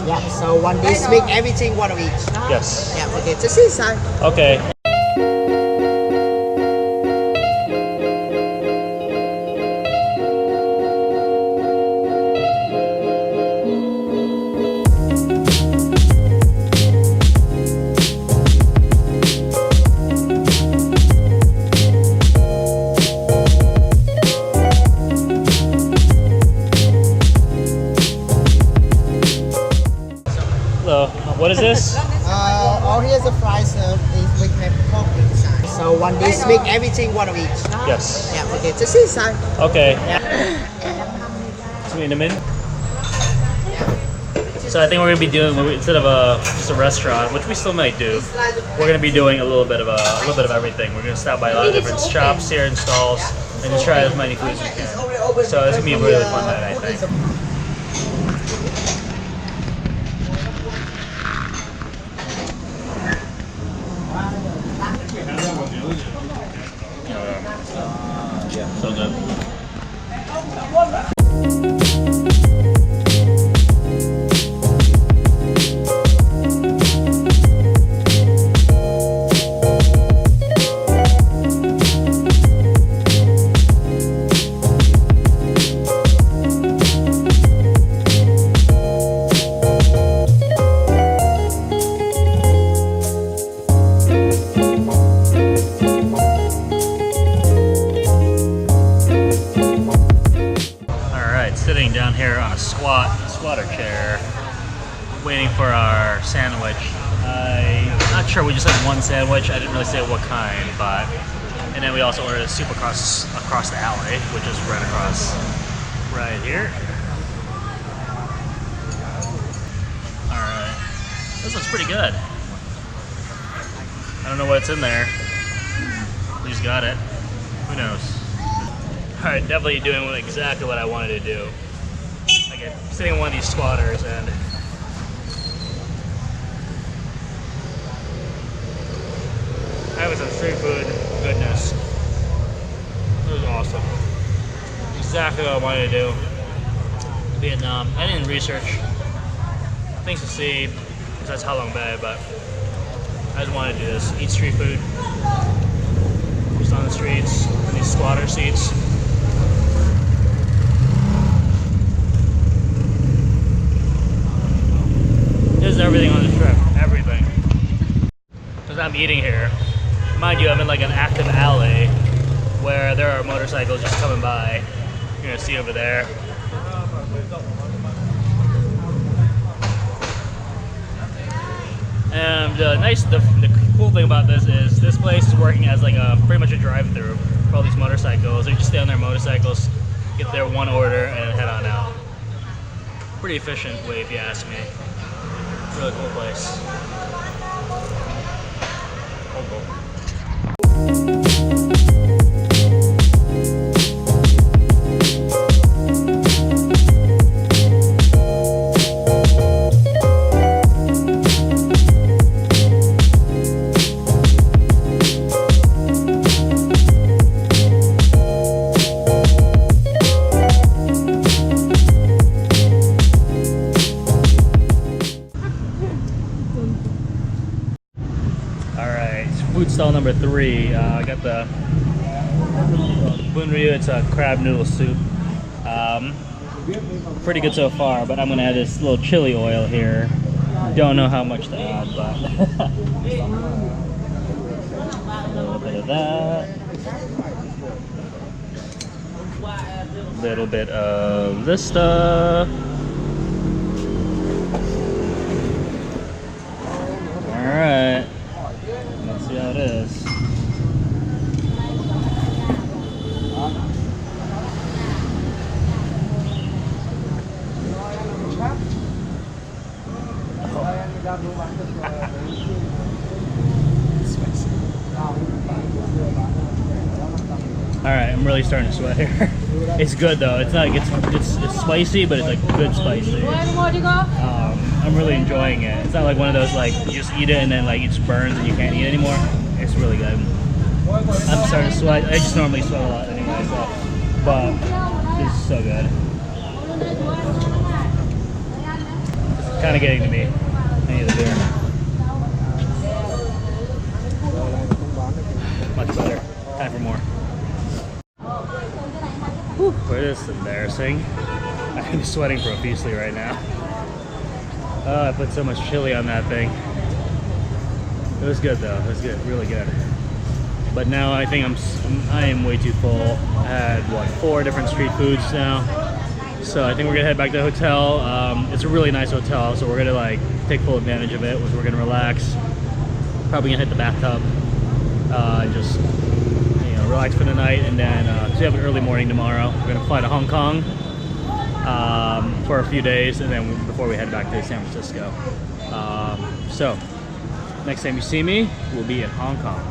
Yeah, so one dish, make everything one of each. Yes. Yeah, okay, just inside. Okay. What is this? All here's a fry serve is with pork inside. So one dish, make everything one of each. Yes. Yeah, okay, just inside. Okay. Yeah. So in a minute. So I think we're gonna be doing, instead of just a restaurant, which we still might do, we're gonna be doing a little bit of everything. We're gonna stop by a lot of different shops here and stalls and just try as many foods as we can. So it's gonna be a really fun night, I think. So good. Sitting down here on a squatter chair, waiting for our sandwich. I'm not sure, we just had one sandwich. I didn't really say what kind, but and then we also ordered a soup across the alley, which is right here. All right, this looks pretty good. I don't know what's in there. We just got it. Who knows? Alright, definitely doing exactly what I wanted to do. Again, sitting in one of these squatters and having some street food goodness. It was awesome. Exactly what I wanted to do. Vietnam. I didn't research things to see besides Ha Long Bay, but I just wanted to do this. Eat street food. Just on the streets, in these squatter seats. This is everything on the trip, everything. Because I'm eating here. Mind you, I'm in like an active alley where there are motorcycles just coming by. You're gonna see over there. And the cool thing about this is this place is working as like pretty much a drive-through for all these motorcycles. They just stay on their motorcycles, get their one order, and head on out. Pretty efficient way, if you ask me. Really cool place. Food stall number 3. I got the Bun Ryu. It's a crab noodle soup. Pretty good so far, but I'm gonna add this little chili oil here. Don't know how much to add, but a little bit of that. A little bit of this stuff. All right. Let's see how it is. Alright, I'm really starting to sweat here. It's good though. It's not like it's spicy, but it's like good spicy. I'm really enjoying it. It's not like one of those like you just eat it and then like it just burns and you can't eat it anymore. It's really good. I'm starting to sweat. I just normally sweat a lot anyway, so but this is so good. kind of getting to me. I need a beer. Much better. Time for more. Whew, boy, this is embarrassing. I'm sweating profusely right now. Oh, I put so much chili on that thing. It was good though. It was good, really good. But now I think I am way too full. I had what, 4 different street foods now. So I think we're gonna head back to the hotel. It's a really nice hotel, so we're gonna like take full advantage of it. We're gonna relax. Probably gonna hit the bathtub. Just relax for the night, and then we have an early morning tomorrow. We're gonna fly to Hong Kong for a few days, and then before we head back to San Francisco. So next time you see me, we'll be in Hong Kong.